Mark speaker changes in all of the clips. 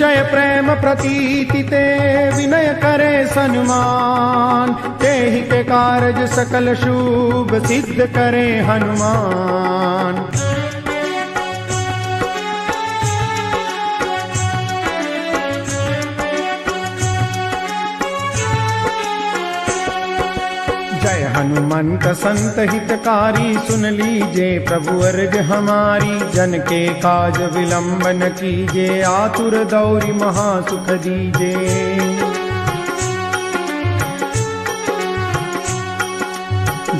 Speaker 1: निश्चय प्रेम प्रतीति ते विनय करे सन्मान, तेहि के कारज सकल शुभ सिद्ध करे हनुमान। जय हनुमंत संत हितकारी, सुन लीजे प्रभु अर्ज हमारी। जन के काज विलंब न कीजे, आतुर दौरि महासुख दीजे।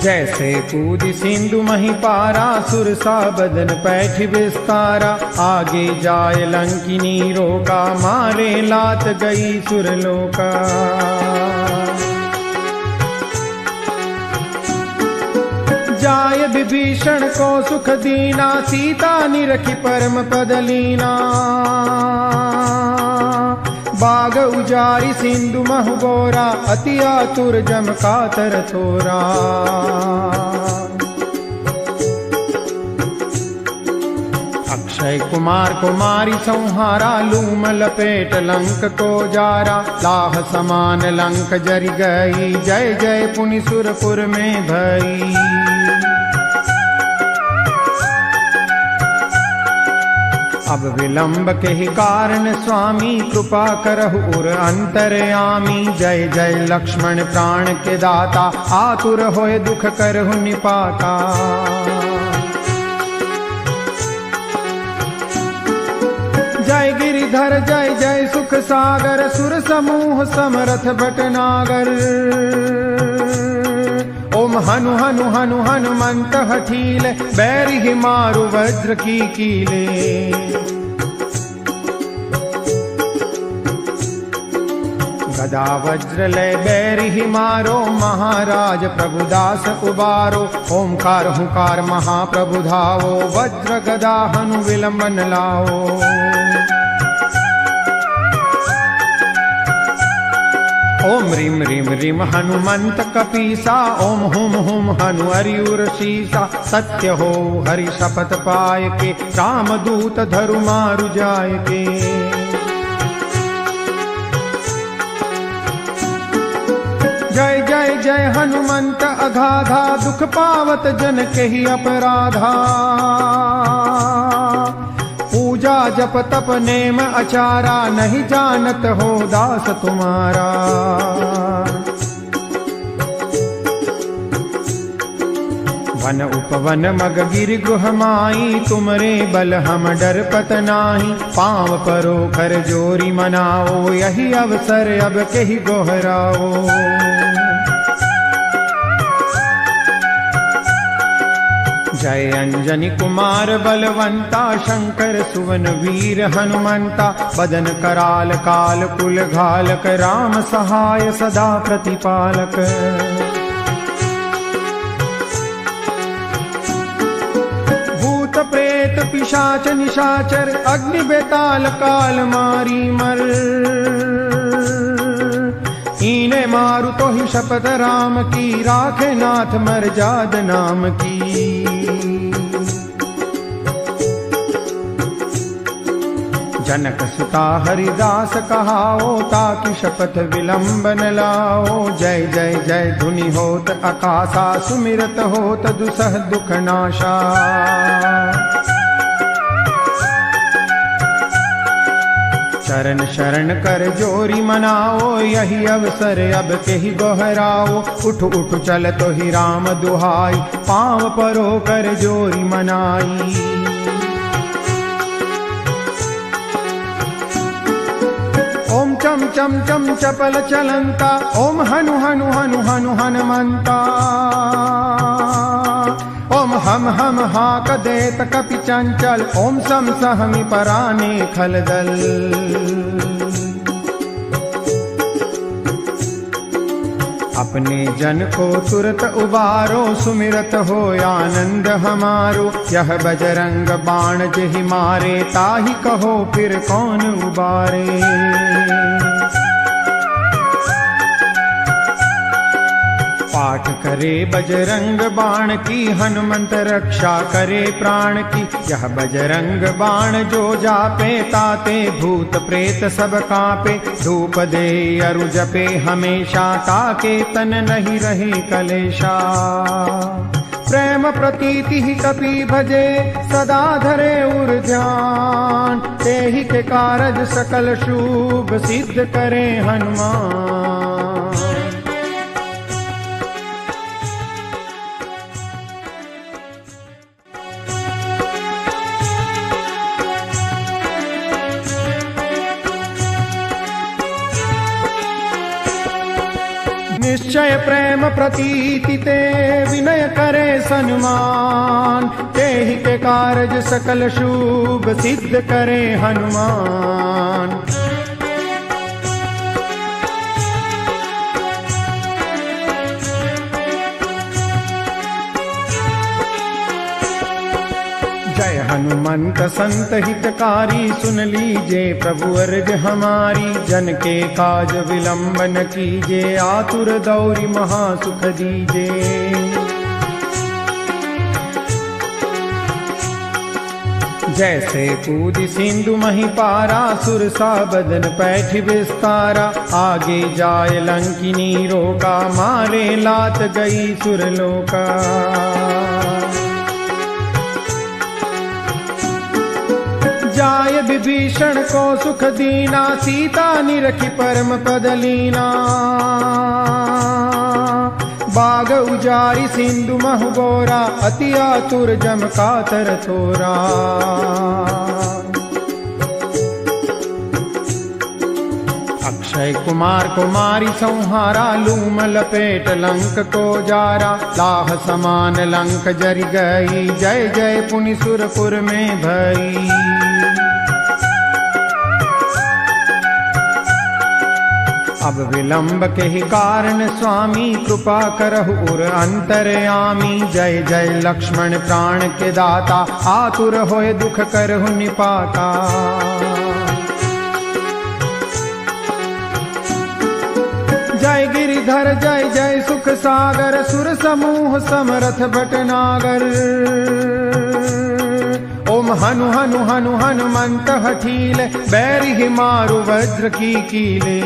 Speaker 1: जैसे कूद सिंधु मही पारा, सुरसा बदन पैठ विस्तारा। आगे जाय लंकिनी रोका, मारे लात गई सुरलोका। जाय विभीषण को सुख दीना, सीता निरखी परम पद लीना। बाग उजारी सिंधु महु बोरा, अति आतुर जम कातर थोरा। अक्षय कुमार कुमारी संहारा, लूम लपेट लंक को जारा। लाह समान लंक जरि गई, जय जय पुनि सुरपुर में भई। अब विलंब के ही कारण स्वामी, कृपा करहु उर अंतरयामी। जय जय लक्ष्मण प्राण के दाता, आतुर होए दुख करहु निपाता। जय गिरिधर जय जय सुख सागर, सुर समूह समरथ भटनागर। ओम हनु हनु हनु हनुमंत हठीले, बैरि ही मारु वज्र की कीले। गदा वज्र लय बैरि ही मारो, महाराज प्रभुदास उबारो। ओमकार हुकार महाप्रभु धावो, वज्र गदा हनु विलंब न लाओ। ओम ह्रीम ह्रीम ह्रीम हनुमंत कपीसा, ओम हुम हुम हनु हरिउर शीसा। सत्य हो हरि शपथ पाय के, रामदूत धरु मारु जाय के। जय जय जय हनुमंत अगाधा, दुख पावत जन के ही अपराधा। पूजा जप तप नेम अचारा, नहीं जानत हो दास तुम्हारा। वन उपवन मग गिर गुह माई, तुमरे बल हम डर पत नाही। पाँव परो कर जोरी मनाओ, यही अवसर अब कही गोहराओ। जय अंजनी कुमार बलवंता, शंकर सुवन वीर हनुमंता। बदन कराल काल कुल घालक, राम सहाय सदा प्रतिपालक। भूत प्रेत पिशाच निशाचर, अग्नि बेताल काल मारी मर। इने मारु तो ही शपथ राम की, राखे नाथ मर्याद नाम की। जनक सुता हरिदास कहाओ, ताकि शपथ विलंब न लाओ। जय जय जय धुनि होत आकाशा, सुमिरत होत दुसह दुख नाशा। चरण शरण कर जोरी मनाओ, यही अवसर अब के ही दोहराओ। उठ उठ चल तो ही राम दुहाई, पाँव परो कर जोरी मनाई। ओम चम चम चम चपल चलंता, ओम हनु हनु हनु हनु हनुमंता। ओम हम हम हाक देत कपि चंचल, ओम सम सहमि पराने खलदल। अपने जन को तुरत उबारो, सुमिरत हो आनंद हमारो। यह बजरंग बाण जेहि मारे, ताहि कहो फिर कौन उबारे। पाठ करे बजरंग बाण की, हनुमंत रक्षा करे प्राण की। यह बजरंग बाण जो जापे, ताते भूत प्रेत सब कांपे। धूप दे अरु जपे हमेशा, ताके तन नहीं रहे कलेशा। प्रेम प्रतीति ही कपि भजे, सदा धरे उर ध्यान। तेहि के कारज सकल शुभ, सिद्ध करे हनुमान। निश्चय प्रेम प्रतीति ते, विनय करे सन्मान। तेहि के कारज सकल शुभ, सिद्ध करे हनुमान। जय हनुमंत संत हितकारी, सुन लीजे प्रभु अर्ज हमारी। जन के काज विलंब न कीजे, आतुर दौरी महासुख दीजे। जैसे कूद सिंधु मही पारा, सुरसा बदन पैठ विस्तारा। आगे जाय लंकिनी रोका, मारे लात गई सुरलोका। जाय विभीषण को सुख दीना, सीता निरखी परम पद लीना। बाग उजारी सिंधु महु बोरा, अति आतुर जम कातर थोरा। अक्षय कुमार कुमारी संहारा, लूम लपेट लंक को जारा। लाह समान लंक जरि गई, जय जय पुनि सुरपुर में भई। अब विलंब के ही कारण स्वामी, कृपा करहु उर अंतरयामी। जय जय लक्ष्मण प्राण के दाता, आतुर होय दुख करहु निपाता। जय गिरिधर जय जय सुख सागर, सुर समूह समरथ भटनागर। ओम हनु हनु हनु हनुमंत हठीले, बैरि ही मारु वज्र की कीले।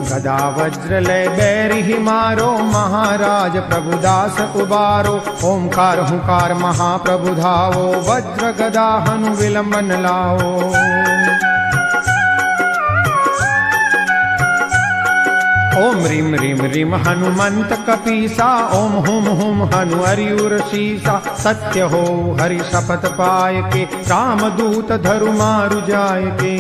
Speaker 1: गदा वज्र ले बैरि ही मारो, महाराज प्रभु दास उबारो। ओंकार हुंकार महाप्रभु धावो, वज्र गदा हनु विलंबन लाओ। ओम रीम रीम रीम हनुमंत कपीसा, ओम हुम हुम हनु हरिउर शीसा। सत्य हो हरि शपथ पाय के, राम दूत धरु मारु जाय के।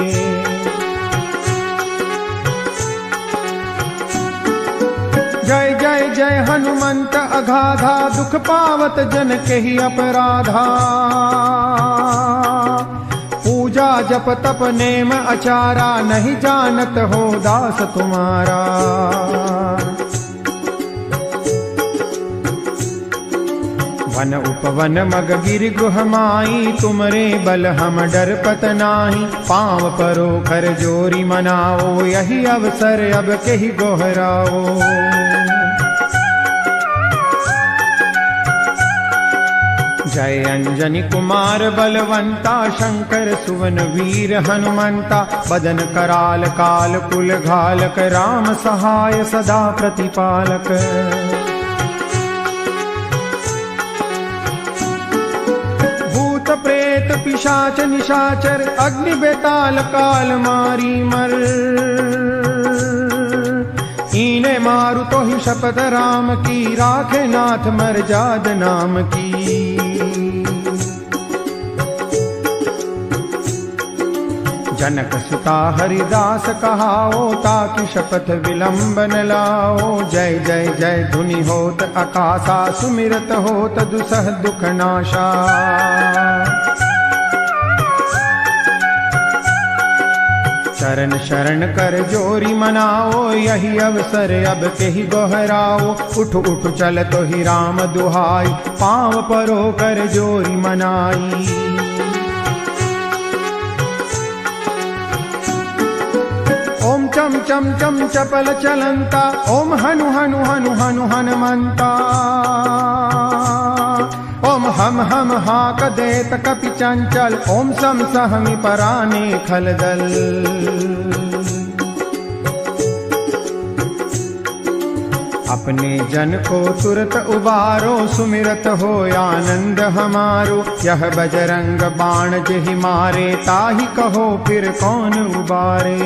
Speaker 1: जय जय जय हनुमंत अगाधा, दुख पावत जन के ही अपराधा। पूजा जप तप नेम अचारा, नहीं जानत हो दास तुम्हारा। वन उपवन मग गिर गृह माई, तुमरे बल हम डर पत नाही। पाँव परो कर जोरी मनाओ, यही अवसर अब कही गोहराओ। जय अंजनी कुमार बलवंता, शंकर सुवन वीर हनुमंता। बदन कराल काल कुल घालक, राम सहाय सदा प्रतिपालक। भूत प्रेत पिशाच निशाचर, अग्नि बेताल काल मारी मर। ईने मारु तो ही शपथ राम की, राखे नाथ मर्याद नाम की। जनक सुता हरिदास कहाओ, ताकि शपथ विलंब न लाओ। जय जय जय धुनि होत आकाशा, सुमिरत होत दुसह दुख नाशा। चरण शरण कर जोरी मनाओ, यही अवसर अब कही दोहराओ। उठ उठ चल तो ही राम दुहाई, पाँव परो कर जोरी मनाई। ओम चम चम चम चपल चलंता, ओम हनु हनु हनु हनु हनुमंता। ओम हम हाक देत कपि चंचल, ओम सम सहमि पराने खलदल। अपने जन को तुरत उबारो, सुमिरत हो आनंद हमारो। यह बजरंग बाण जेहि मारे, ताहि कहो फिर कौन उबारे।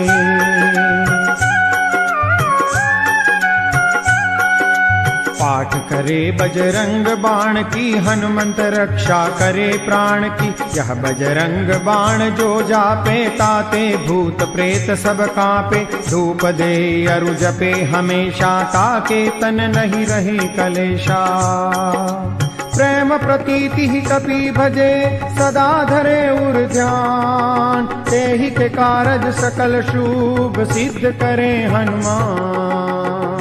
Speaker 1: पाठ करे बजरंग बाण की, हनुमंत रक्षा करे प्राण की। यह बजरंग बाण जो जापे, ताते भूत प्रेत सब कांपे। धूप दे अरु जपे हमेशा, ताके तन नहीं रहे कलेशा। प्रेम प्रतीति ही कपि भजे, सदा धरे उर ध्यान। तेहि के कारज सकल शुभ, सिद्ध करे हनुमान।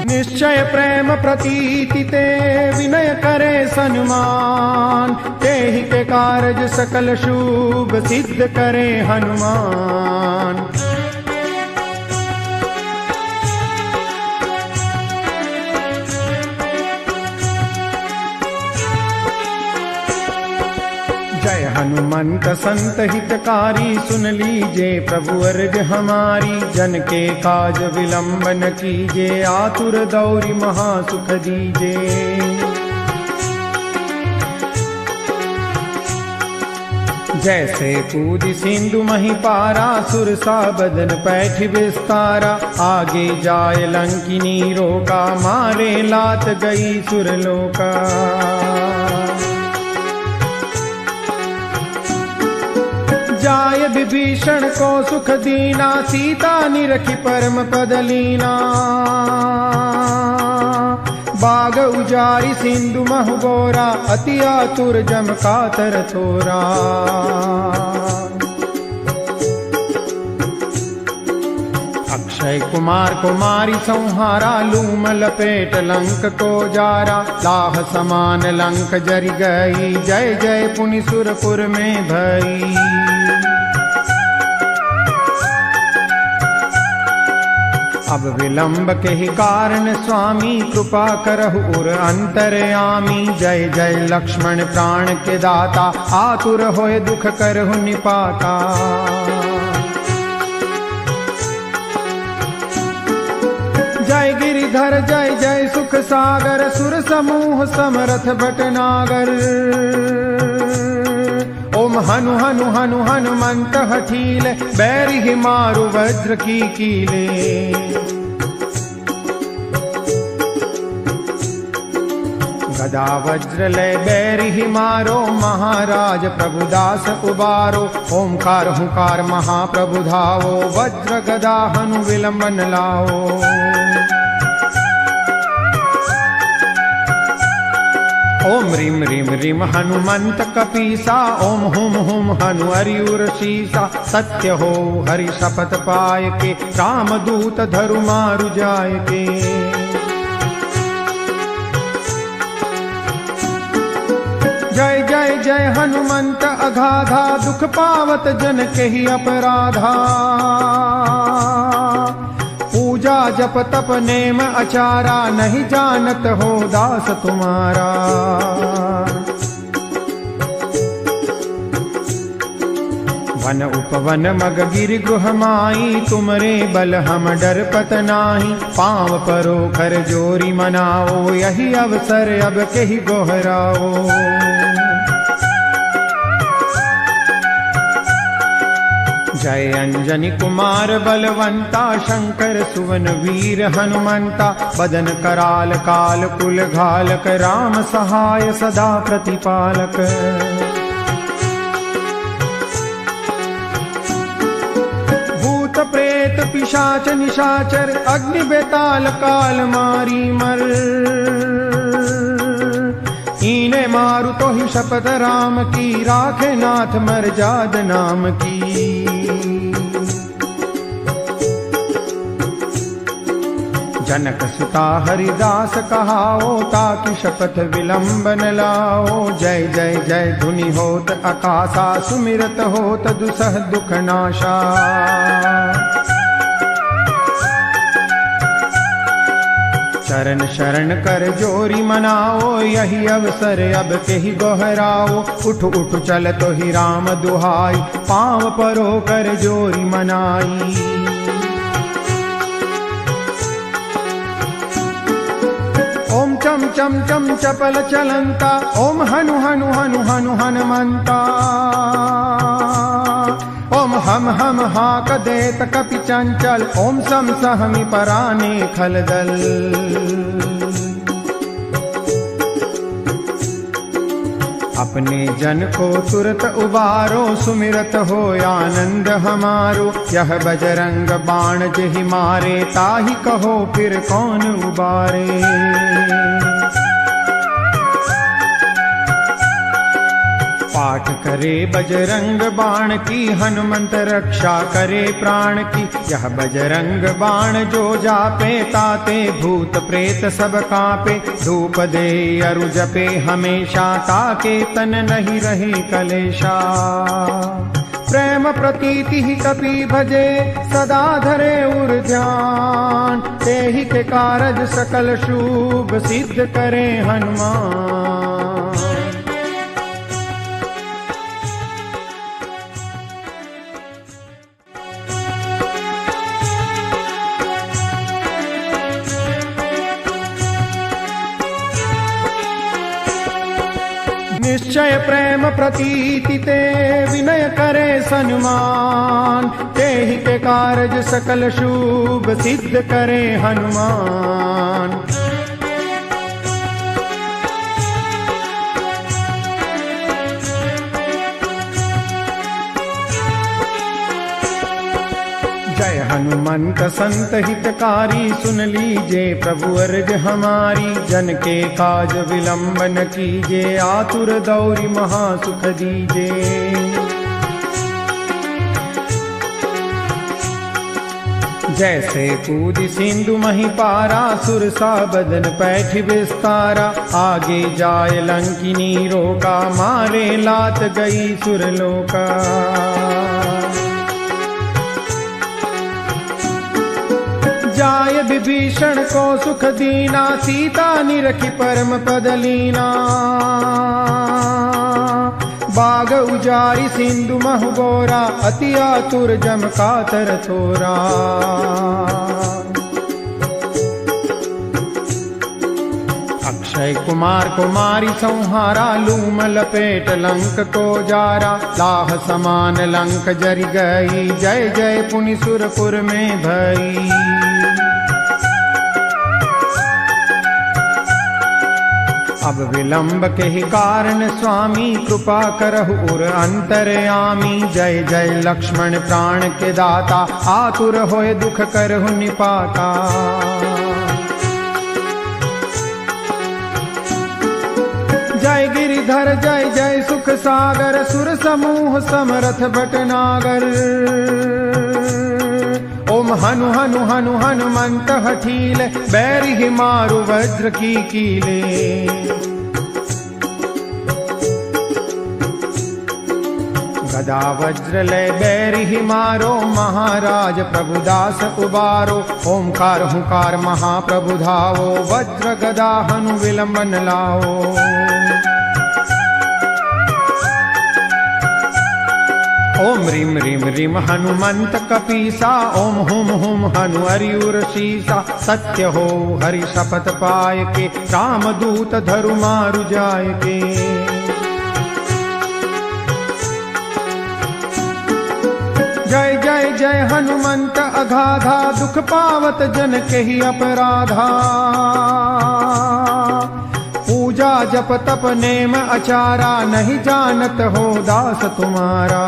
Speaker 1: निश्चय प्रेम प्रतीति ते, विनय करे सन्मान। तेहि के कारज सकल शुभ, सिद्ध करे हनुमान। जय हनुमंत संत हितकारी, सुन लीजे प्रभु अर्ज हमारी। जन के काज विलंब न कीजे, आतुर दौरि महासुख दीजे। जैसे कूदि सिंधु मही पारा, सुरसा बदन पैठ विस्तारा। आगे जाय लंकिनी रोका, मारे लात गई सुरलोका। जाय विभीषण को सुख दीना, सीता निरखी परम पद लीना। बाग उजारी सिंधु महु बोरा, अति आतुर जम कातर थोरा। अक्षय कुमार कुमारी संहारा, लूम लपेट लंक को जारा। लाह समान लंक जरि गई, जय जय पुनि सुरपुर में भई। अब विलंब के ही कारण स्वामी, कृपा करहु उर अंतरयामी। जय जय लक्ष्मण प्राण के दाता, आतुर होए दुख करहु निपाता। जय गिरिधर जय जय सुख सागर, सुर समूह समरथ भटनागर। ओम हनु हनु हनु हनुमंत हठीले, बैरि ही मारु वज्र की कीले। गदा वज्र लय बैरि ही मारो, महाराज प्रभुदास उबारो। ओंकार हुंकार महाप्रभु धावो, वज्र गदा हनु विलंब न लाओ। ओम ह्रीम ह्रीम ह्रीम हनुमंत कपीसा, ओम हुम हुम हनु हरिउर शीसा। सत्य हो हरि शपथ पाय के, राम दूत धरु मारु जाय के। जय जय जय हनुमंत अगाधा, दुख पावत जन के ही अपराधा। पूजा जप तप नेम अचारा, नहीं जानत हो दास तुम्हारा। वन उपवन मग गिर गुह माई, तुमरे बल हम डरपत नाही। पाँव परो कर जोरी मनाओ, यही अवसर अब केहि गोहराओ। जय अंजनी कुमार बलवंता, शंकर सुवन वीर हनुमंता। बदन कराल काल कुल घालक, राम सहाय सदा प्रतिपालक। भूत प्रेत पिशाच निशाचर, अग्नि बेताल काल मारी मर। ईने मारु तो ही शपथ राम की, राखे नाथ मर जाद नाम की। जनक सुता हरिदास कहाओ, ताकि शपथ विलंब न लाओ। जय जय जय धुनि होत आकाशा, सुमिरत होत दुसह दुख नाशा। चरण शरण कर जोरी मनाओ, यही अवसर अब केहि गोहराओ। उठ उठ चल तो ही राम दुहाई, पाँव परो कर जोरी मनाई। ओम चम चम चम चपल चलंता, ओम हनु हनु हनु हनु हनुमंता। ओम हम हाक देत कपि चंचल, ओम सम सहमि पराने खलदल। अपने जन को तुरत उबारो, सुमिरत हो आनंद हमारो। यह बजरंग बाण जेहि मारे, ताहि कहो फिर कौन उबारे। पाठ करे बजरंग बाण की, हनुमंत रक्षा करे प्राण की। यह बजरंग बाण जो जापे, ताते भूत प्रेत सब कांपे। धूप दे अरु जपे हमेशा, ताके तन नहीं रहे कलेशा। प्रेम प्रतीति ही कपि भजे, सदा धरे उर ध्यान। तेहि के कारज सकल शुभ, सिद्ध करे हनुमान। निश्चय प्रेम प्रतीति ते, विनय करे सन्मान। तेहि के कारज सकल शुभ, सिद्ध करे हनुमान। जय हनुमंत संत हितकारी, सुन लीजे प्रभु अर्ज हमारी। जन के काज विलंब न कीजे, आतुर दौरी महासुख दीजे। जैसे कूद सिंधु मही पारा, सुरसा बदन पैठ विस्तारा। आगे जाय लंकिनी रोका, मारे लात गई सुरलोका। जाय विभीषण को सुख दीना, सीता निरखी परम पद लीना। बाग उजारी सिंधु महु बोरा, अति आतुर जम कातर थोरा। अक्षय कुमार कुमारी संहारा, लूम लपेट लंक को जारा। लाह समान लंक जरि गई, जय जय पुनि सुरपुर में भई। अब विलंब के ही कारण स्वामी, कृपा करहु उर अंतरयामी। जय जय लक्ष्मण प्राण के दाता, आतुर होय दुख करहु निपाता। जय गिरिधर जय जय सुख सागर, सुर समूह समरथ भटनागर। ओम हनु हनु हनु हनुमंत हठीले, बैरि मारु वज्र की कीले। गदा वज्र ले बैरि मारो, महाराज प्रभुदास उबारो। ओंकार हुंकार महाप्रभु धावो, वज्र गदा हनु विलंब न लाओ। ओम ह्रीम ह्रीम ह्रीम हनुमंत कपीसा, ओम हुम हुम हनु हरिउर शीसा। सत्य हो हरि शपथ पाय के, राम दूत धरु मारु जाय के। जय जय जय हनुमंत अगाधा, दुख पावत जन के ही अपराधा। पूजा जप तप नेम अचारा, नहीं जानत हो दास तुम्हारा।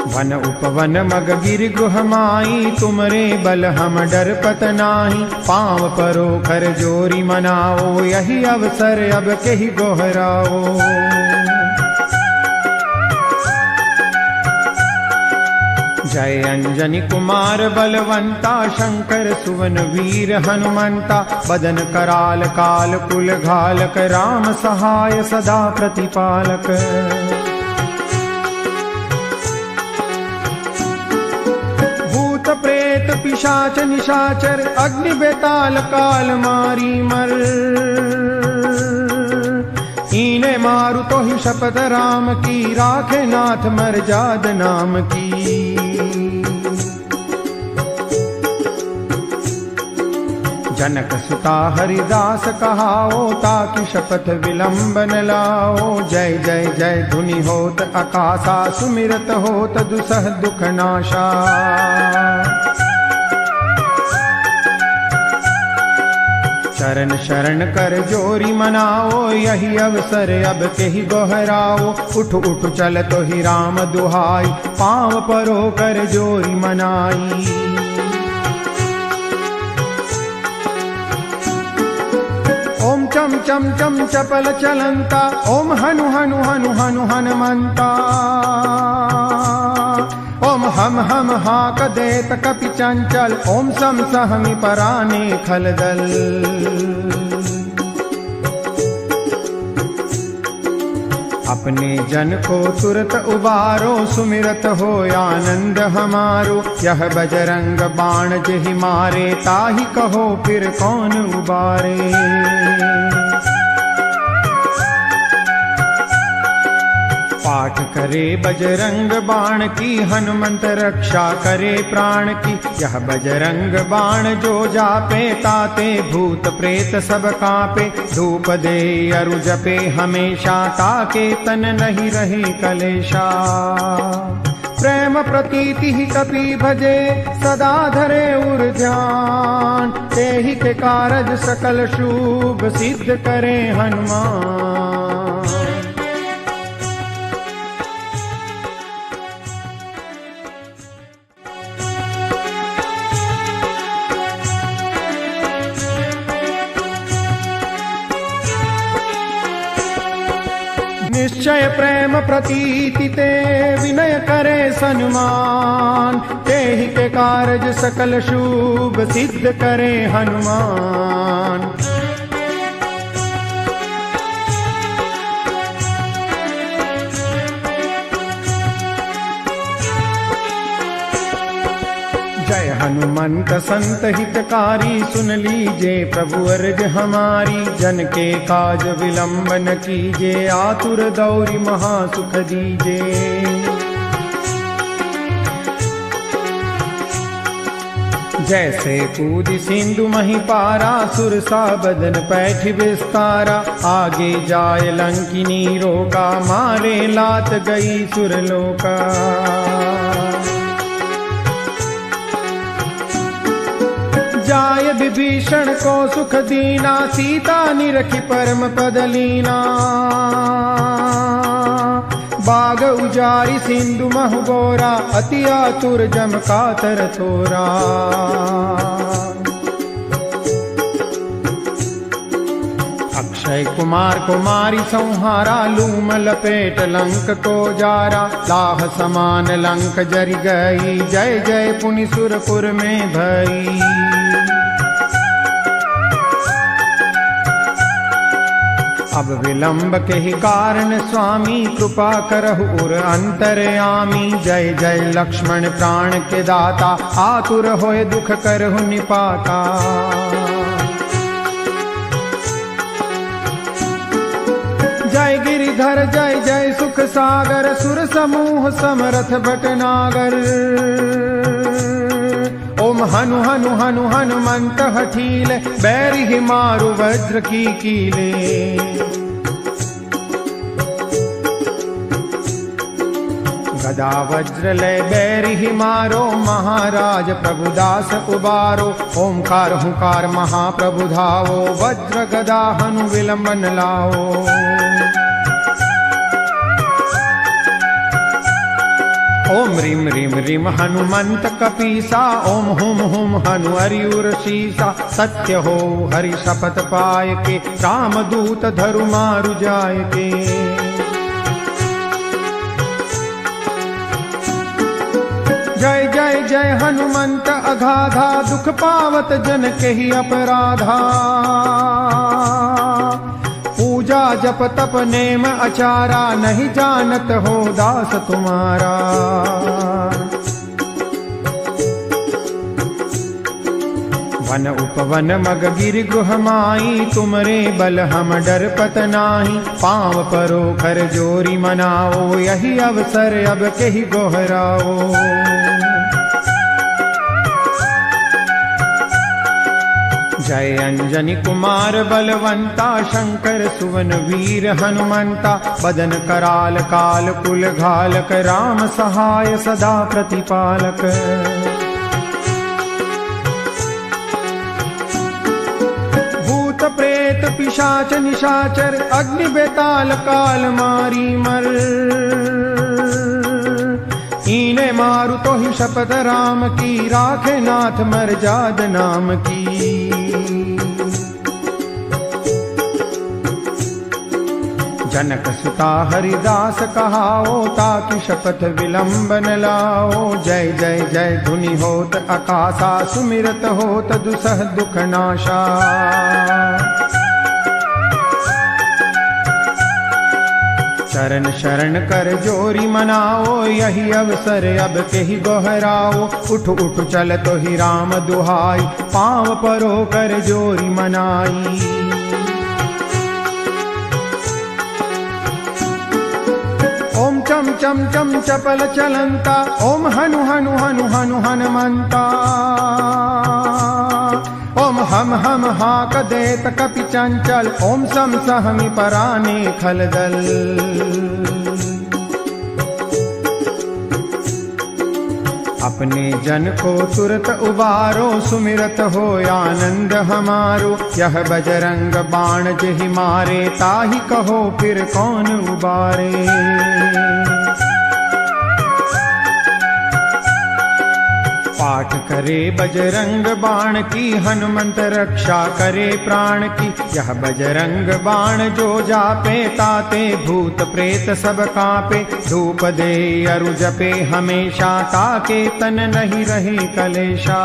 Speaker 1: वन उपवन मग गिर गुह माई, तुमरे बल हम डरपत नाही। पाँव परो कर जोरी मनाओ, यही अवसर अब केहि गोहराओ। जय अंजनी कुमार बलवंता, शंकर सुवन वीर हनुमंता, बदन कराल काल कुल घालक, राम सहाय सदा प्रतिपालक। भूत प्रेत पिशाच निशाचर, अग्नि बेताल काल मारी मर, ईने मारु तो ही शपथ राम की, राखे नाथ मर्याद नाम की। जनक सुता हरिदास कहाओ, ताकि शपथ विलंब न लाओ। जय जय जय धुनि होत आकाशा, सुमिरत होत दुसह दुख नाशा। चरण शरण कर जोरी मनाओ, यही अवसर अब केहि दोहराओ। उठ उठ चल तो ही राम दुहाई, पाँव परो कर जोरी मनाई। ओम चम चम चम चपल चलंता, ओम हनु हनु हनु हनु हनुमंता। ओम हम हाक देत कपि चंचल, ओम सम सहमि पराने खलदल। अपने जन को तुरत उबारो, सुमिरत हो आनंद हमारो। यह बजरंग बाण जेहि मारे, ताहि कहो फिर कौन उबारे। पाठ करे बजरंग बाण की, हनुमंत रक्षा करे प्राण की। यह बजरंग बाण जो जापे, ताते भूत प्रेत सब कांपे। धूप दे अरु जपे हमेशा, ताके तन नहीं रहे कलेशा। प्रेम प्रतीति ही कपि भजे, सदा धरे उर ध्यान। तेहि के कारज सकल शुभ, सिद्ध करे हनुमान। निश्चय प्रेम प्रतीति ते, विनय करे सन्मान। तेहि के कारज सकल शुभ, सिद्ध करे हनुमान। जय हनुमंत संत हितकारी, सुन लीजे प्रभु अर्ज हमारी। जन के काज विलंब न कीजे, आतुर दौरी महासुख दीजे। जैसे कूद सिंधु मही पारा, सुरसा बदन पैठ विस्तारा। आगे जाय लंकिनी रोका, मारे लात गई सुरलोका। जाय विभीषण को सुख दीना, सीता निरखी परम पद लीना। बाग उजारी सिंधु महु गोरा, अति आतुर जम कातर थोरा। अक्षय कुमार कुमारी संहारा, लूम लपेट लंक को जारा। लाह समान लंक जरि गई, जय जय पुनि सुरपुर में भई। अब विलंब के ही कारण स्वामी, कृपा करहु उर अंतरयामी। जय जय लक्ष्मण प्राण के दाता, आतुर होय दुख करहु निपाता। जय गिरिधर जय जय सुख सागर, सुर समूह समरथ भटनागर। ओम हनु हनु हनु हनुमंत हठीले, बैरि ही मारु वज्र की कीले। गदा वज्र लय बैरि ही मारो, महाराज प्रभुदास उबारो। ओंकार हुंकार महाप्रभु धावो, वज्र गदा हनु विलंब न लाओ। ओम रीम रीम रीम हनुमंत कपीसा, ओम हुम हुम हनु हरिउर शीसा। सत्य हो हरि शपथ पाय के, राम दूत धरु मारु जाय के। जय जय हनुमंत अगाधा, दुख पावत जन केहि अपराधा। पूजा जप तप नेम आचारा, नहीं जानत हो दास तुम्हारा। वन उपवन मग गिर गुह माई, तुमरे बल हम डरपत नाही। पाँव परो कर जोरी मनाओ, यही अवसर अब केहि गोहराओ। जय अंजनी कुमार बलवंता, शंकर सुवन वीर हनुमंता। बदन कराल काल कुल घालक, राम सहाय सदा प्रतिपालक। भूत प्रेत पिशाच निशाचर, अग्नि बेताल काल मारी मर। इने मारु तो ही शपथ राम की, राखे नाथ मर्याद नाम की। जनक सुता हरिदास कहाओ, ताकि शपथ विलंब न लाओ। जय जय जय धुनि होत आकाशा, सुमिरत होत दुसह दुख नाशा। चरण शरण कर जोरी मनाओ, यही अवसर अब केहि गोहराओ। उठ उठ चल तो ही राम दुहाई, पाँव परो कर जोरी मनाई। ओम चम चम चम चपल चलंता, ओम हनु हनु हनु हनु हनुमंता। ओम हम हाक देत कपि चंचल, ओम सम सहमि पराने खलदल। अपने जन को तुरत उबारो, सुमिरत हो आनंद हमारो। यह बजरंग बाण जेहि मारे, ताहि कहो फिर कौन उबारे। पाठ करे बजरंग बाण की, हनुमंत रक्षा करे प्राण की। यह बजरंग बाण जो जापे, ताते भूत प्रेत सब कांपे। धूप दे अरु जपे हमेशा, ताके तन नहीं रहे कलेशा।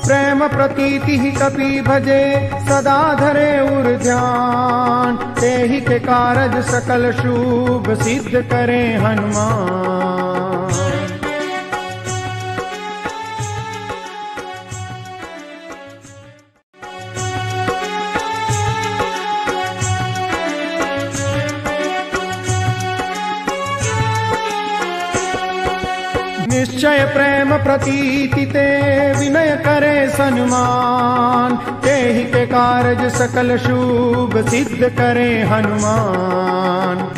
Speaker 1: प्रेम प्रतीति ही कपि भजे, सदा धरे उर ध्यान। तेहि के कारज सकल शुभ, सिद्ध करे हनुमान। निश्चय प्रेम प्रतीति ते, विनय करे सन्मान। तेहि के कारज सकल शुभ, सिद्ध करे हनुमान।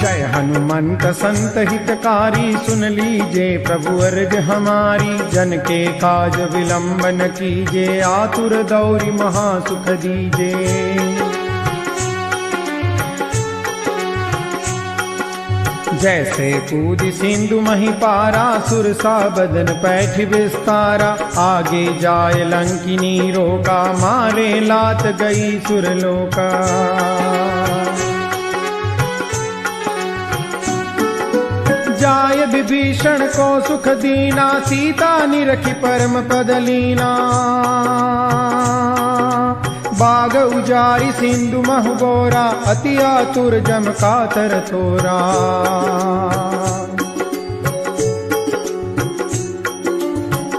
Speaker 1: जय हनुमंत संत हितकारी, सुन लीजे प्रभु अर्ज हमारी। जन के काज विलंब न कीजे, आतुर दौरी महासुख दीजे। जैसे कूद सिंधु मही पारा, सुरसा बदन पैठ विस्तारा। आगे जाय लंकिनी रोका, मारे लात गई सुरलोका। जाय विभीषण को सुख दीना, सीता निरखी परम पद लीना। बाग उजारी सिंधु महु गोरा, अति आतुर जम कातर थोरा।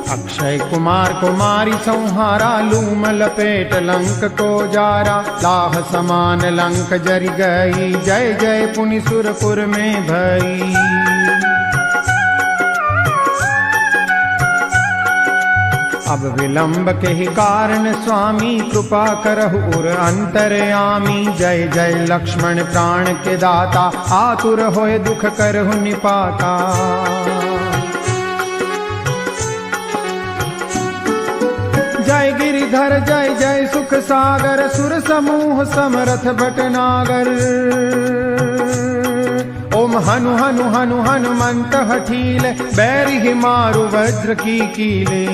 Speaker 1: अक्षय कुमार कुमारी संहारा, लूम लपेट लंक को जारा। लाह समान लंक जरि गई, जय जय पुनि सुरपुर में भई। अब विलंब के ही कारण स्वामी, कृपा करहु उर अंतरयामी। जय जय लक्ष्मण प्राण के दाता, आतुर होय दुख करहु निपाता। जय गिरिधर जय जय सुख सागर, सुर समूह समरथ भटनागर। ओम हनु हनु हनु हनुमंत हठीले, बैरि मारु वज्र की कीले।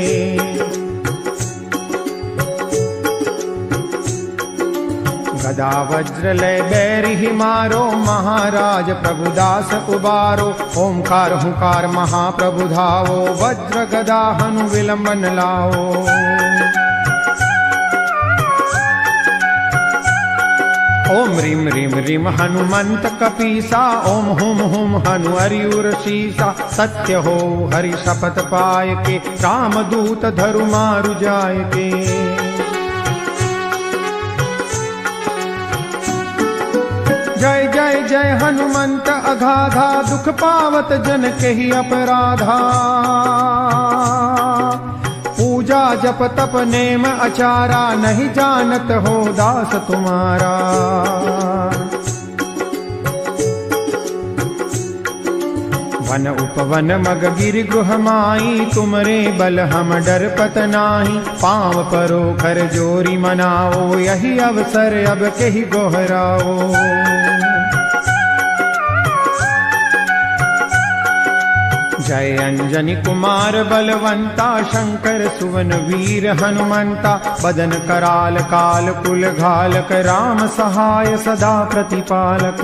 Speaker 1: गदा वज्र लय बैरिहि मारो, महाराज प्रभुदास उबारो। ओंकार हुंकार महाप्रभु धावो, वज्र गदा हनु विलंबन लाओ। ओम ह्रीं ह्रीं ह्रीं हनुमंत कपीसा, ओम हुम हुम हनु हरिउर शीसा। सत्य हो हरि शपथ पाय के, रामदूत धरु मारु जाय के। जय जय जय हनुमंत अगाधा, दुख पावत जन केहि अपराधा। पूजा जप तप नेम अचारा, नहीं जानत हो दास तुम्हारा। वन उपवन मग गिरि गृह माई, तुमरे बल हम डर पत नाही। पाँव परो कर जोरी मनाओ, यही अवसर अब केहि गोहराओ। जय अंजनी कुमार बलवंता, शंकर सुवन वीर हनुमंता। बदन कराल काल कुल घालक, राम सहाय सदा प्रतिपालक।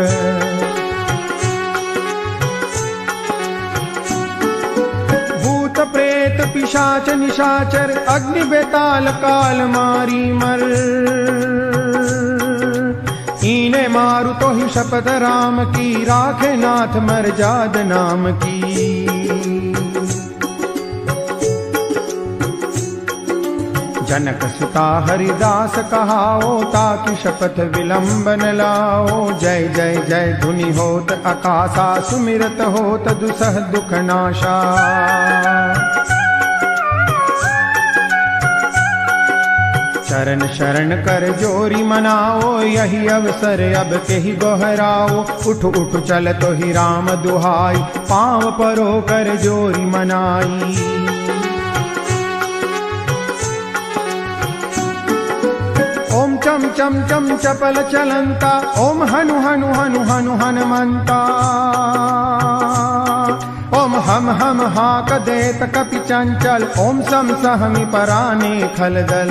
Speaker 1: भूत प्रेत पिशाच निशाचर, अग्नि बेताल काल मारी मर। ईने मारु तो ही शपथ राम की, राखे नाथ मर्याद नाम की। जनक सुता हरिदास कहाओ, ताकि शपथ विलंबन लाओ। जय जय जय धुनि होत आकाशा, सुमिरत होत दुसह दुख नाशा। चरण शरण कर जोरी मनाओ, यही अवसर अब केहि गोहराओ। उठ उठ चल तो ही राम दुहाई, पाँव परो कर जोरी मनाई। ओम चम चम चम चपल चलंता, ओम हनु हनु हनु हनु हनुमंता। ओम हम हाक देत कपि चंचल, ओम सम सहमि पराने खलदल।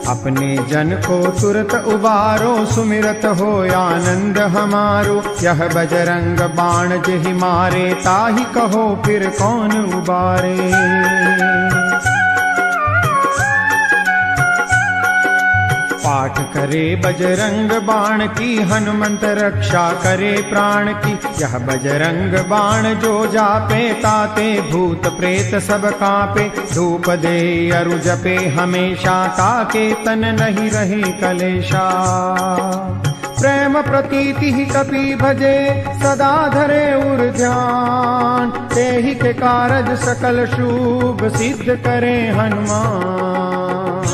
Speaker 1: अपने जन को तुरत उबारो, सुमिरत हो आनंद हमारो। यह बजरंग बाण जेहि मारे, ताहि कहो फिर कौन उबारे। पाठ करे बजरंग बाण की, हनुमंत रक्षा करे प्राण की। यह बजरंग बाण जो जापे, ताते भूत प्रेत सब कांपे। धूप दे अरु जपे हमेशा, ताके तन नहीं रहे कलेशा। प्रेम प्रतीति ही कपि भजे, सदा धरे उर ध्यान। तेहि के कारज सकल शुभ, सिद्ध करे हनुमान।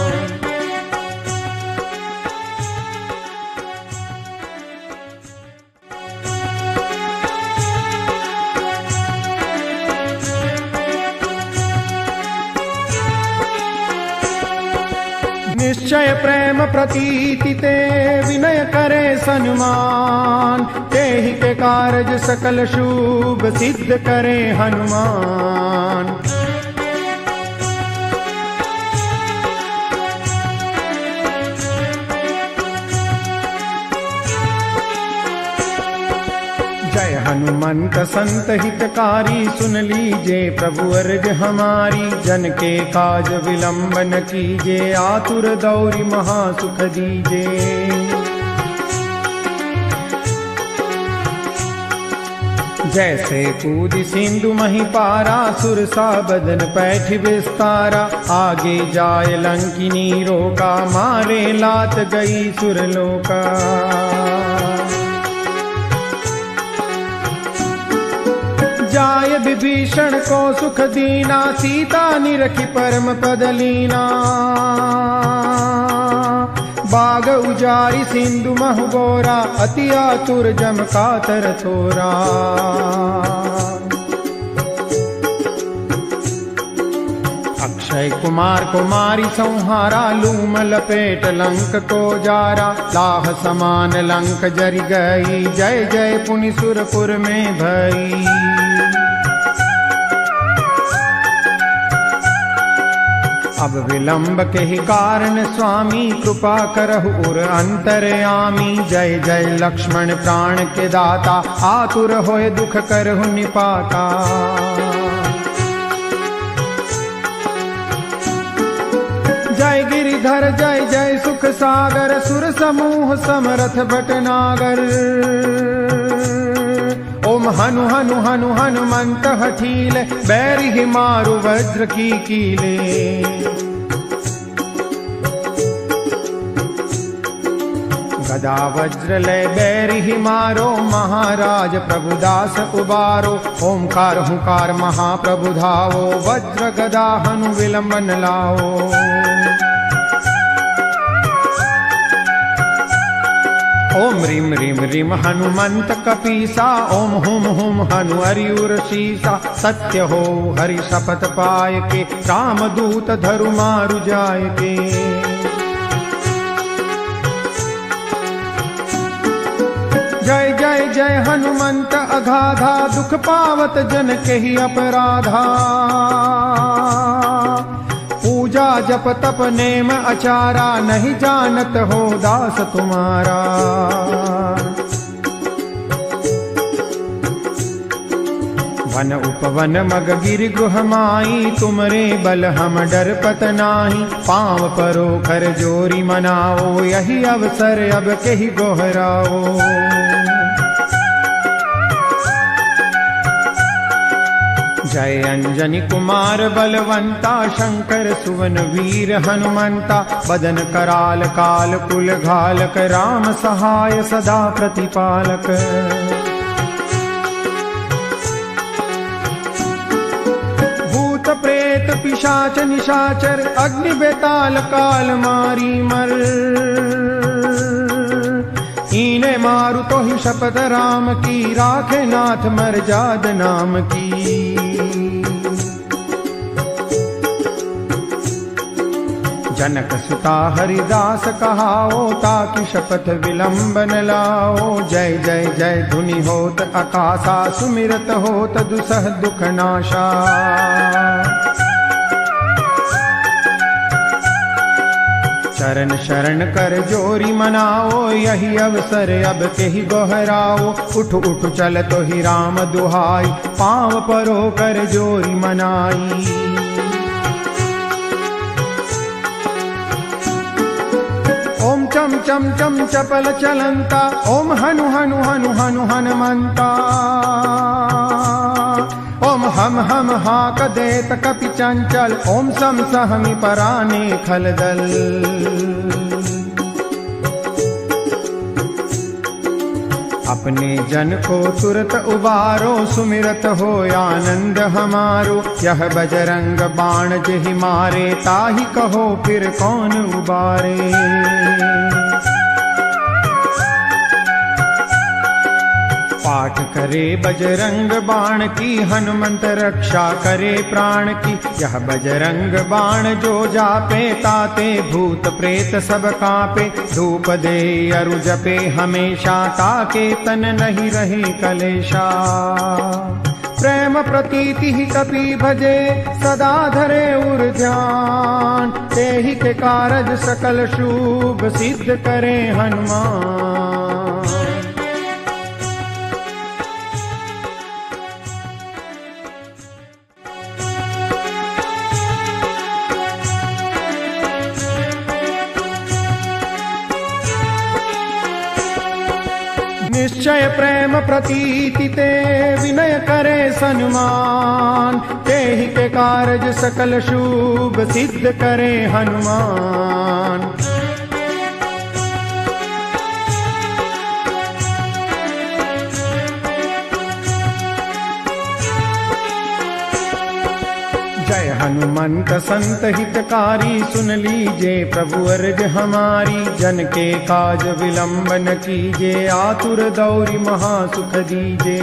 Speaker 1: निश्चय प्रेम प्रतीति ते, विनय करे सन्मान। तेहि के कारज सकल शुभ, सिद्ध करे हनुमान। जय हनुमंत संत हितकारी, सुन लीजे प्रभु अर्ज हमारी। जन के काज विलंब न कीजे, आतुर दौरी महासुख दीजे। जैसे कूद सिंधु मही पारा, सुरसा बदन पैठ विस्तारा। आगे जाय लंकिनी रोका, मारे लात गई सुरलोका। जाय विभीषण को सुख दीना, सीता निरखी परम पद लीना। बाग उजारी सिंधु महु बोरा, अति आतुर जम कातर थोरा। अक्षय कुमार कुमारी संहारा, लूम लपेट लंक को जारा। लाह समान लंक जरि गई, जय जय पुनि सुरपुर में भई। अब अब विलंब के ही कारण स्वामी कृपा करहु उर अंतरयामी। जय जय लक्ष्मण प्राण के दाता आतुर होए दुख करहु निपाता। जय गिरिधर जय जय सुख सागर सुर समूह समरथ भटनागर। ओम हनु हनु हनु हनुमंत हठीले बैरी ही मारु वज्र की कीले। गदा वज्र लय बैरी ही मारो महाराज प्रभुदास उबारो। ओमकार हुकार महाप्रभु धावो वज्र गदा हनु विलंबन लाओ। ओम रीम रीम रीम हनुमंत कपीसा ओम हुम हुम हनु हरिउर शीसा। सत्य हो हरि शपथ पाय के रामदूत धरु मारु जाय के। जय जय जय हनुमंत अगाधा दुख पावत जन के ही अपराधा। पूजा जप तप नेम अचारा नहीं जानत हो दास तुम्हारा। वन उपवन मग गिर गुह माई तुमरे बल हम डरपत नाही। पाँव परो कर जोरी मनाओ यही अवसर अब के ही गोहराओ। जय अंजनी कुमार बलवंता शंकर सुवन वीर हनुमंता। बदन कराल काल कुल घालक राम सहाय सदा प्रतिपालक। भूत प्रेत पिशाच निशाचर अग्नि बेताल काल मारी मर। इने मारु तो ही शपथ राम की राखे नाथ मर्याद नाम की। जनक सुता हरिदास कहाओ ताकि शपथ विलंबन लाओ। जय जय जय धुनि होत आकाशा सुमिरत होत दुसह दुख नाशा। चरण शरण कर जोरी मनाओ यही अवसर अब के ही गोहराओ। उठ उठ चल तो ही राम दुहाई पाँव परो कर जोरी मनाई। ओम चम चम चम चपल चलंता ओम हनु हनु हनु हनु हनुमंता। ओम हम हाक देत कपि चंचल ओम सम सहमि पराने खलदल। अपने जन को तुरत उबारो सुमिरत हो आनंद हमारो। यह बजरंग बाण जहि मारे ताहि कहो फिर कौन उबारे। पाठ करे बजरंग बाण की हनुमंत रक्षा करे प्राण की। यह बजरंग बाण जो जापे ताते भूत प्रेत सब कांपे। धूप दे अरु जपे हमेशा ताके तन नहीं रहे कलेशा। प्रेम प्रतीति ही कपि भजे सदा धरे उर ध्यान। तेहि के कारज सकल शुभ सिद्ध करे हनुमान। निश्चय प्रेम प्रतीति ते विनय करे सन्मान। तेहि के कारज सकल शुभ सिद्ध करे हनुमान। जय हनुमंत संत हितकारी सुन लीजे प्रभु अर्ज हमारी। जन के काज विलंब न कीजे आतुर दौरी महासुख दीजे।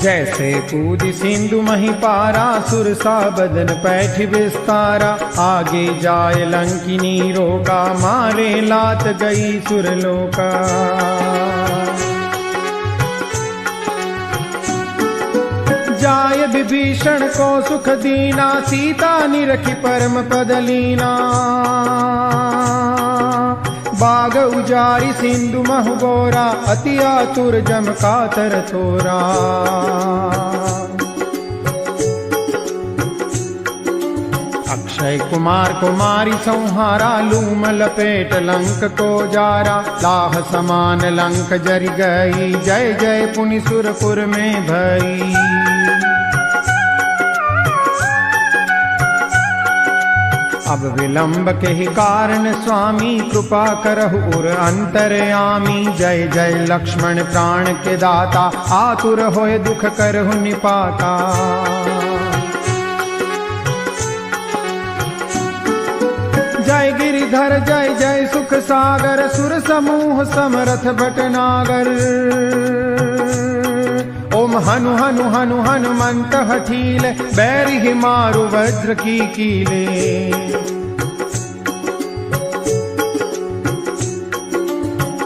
Speaker 1: जैसे कूद सिंधु मही पारा सुरसा बदन पैठ विस्तारा। आगे जाय लंकिनी रोका मारे लात गई सुरलोका। जाय विभीषण को सुख दीना, सीता निरखी परम पद लीना। बाग उजारी सिंधु महु गोरा, अति आतुर जम कातर थोरा। अक्षय कुमार कुमारी संहारा, लूम लपेट लंक को जारा। लाह समान लंक जरि गई, जय जय पुनि सुरपुर में भई। अब विलंब के ही कारण स्वामी, कृपा करहु उर अंतरयामी। जय जय लक्ष्मण प्राण के दाता, आतुर होय दुख करहु निपाता। जय गिरिधर जय जय सुख सागर, सुर समूह समरथ भटनागर। ओम हनु हनु हनु हनुमंत हठीले, बैरि मारु वज्र की कीले।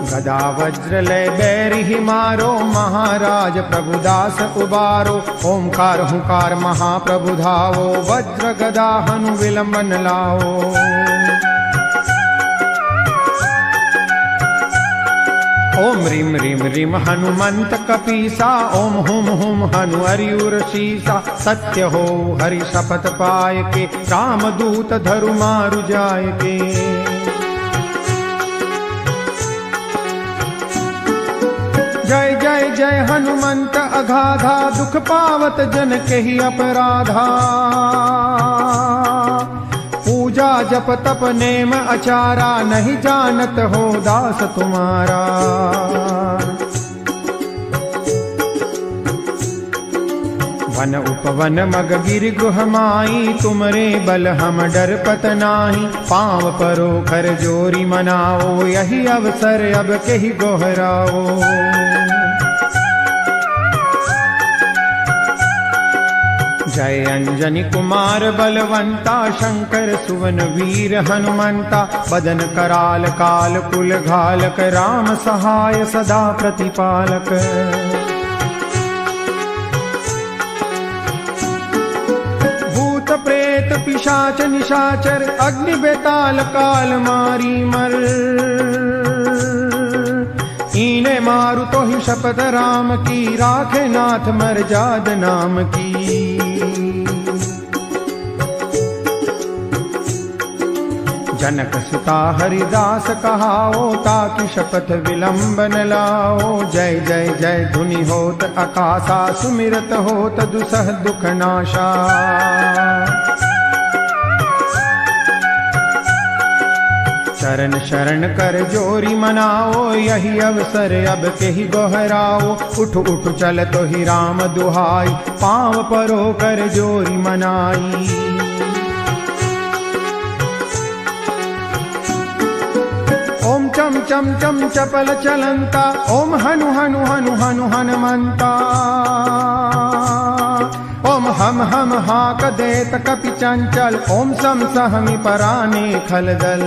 Speaker 1: गदा वज्र लय बैरि मारो, महाराज प्रभुदास उबारो। ओंकार हुंकार महाप्रभु धावो, वज्र गदा हनु विलंबन लाओ। ओम ह्रीं ह्रीं ह्रीं हनुमंत कपीसा, ओम हुम हुम हनु हरिउर शीसा। सत्य हो हरि शपथ पाय के, रामदूत धरु मारु जाय के। जय जय जय हनुमंत अगाधा, दुख पावत जन के ही अपराधा। पूजा जप तप नेम अचारा, नहीं जानत हो दास तुम्हारा। वन उपवन मग गिर गुह माई, तुमरे बल हम डर पत नाही। पाँव परो कर जोरी मनाओ, यही अवसर अब के ही गोहराओ। जय अंजनी कुमार बलवंता, शंकर सुवन वीर हनुमंता। बदन कराल काल कुल घालक, राम सहाय सदा प्रतिपालक। भूत प्रेत पिशाच निशाचर, अग्नि बेताल काल मारी मर। ईने मारु तो ही शपथ राम की, राखे नाथ मर्याद नाम की। जनक सुता हरिदास कहाओ, ताकि शपथ विलंबन लाओ। जय जय जय धुनि होत आकाशा, सुमिरत होत दुसह दुख नाशा। चरण शरण कर जोरी मनाओ, यही अवसर अब के ही गोहराओ। उठ उठ चल तो ही राम दुहाई, पाँव परो कर जोरी मनाई। ओम चम चम चम चपल चलंता, ओम हनु हनु हनु हनु हनुमंता। ओम हम हम हाक देत कपि चंचल, ओम सम सहमि पराने खलदल।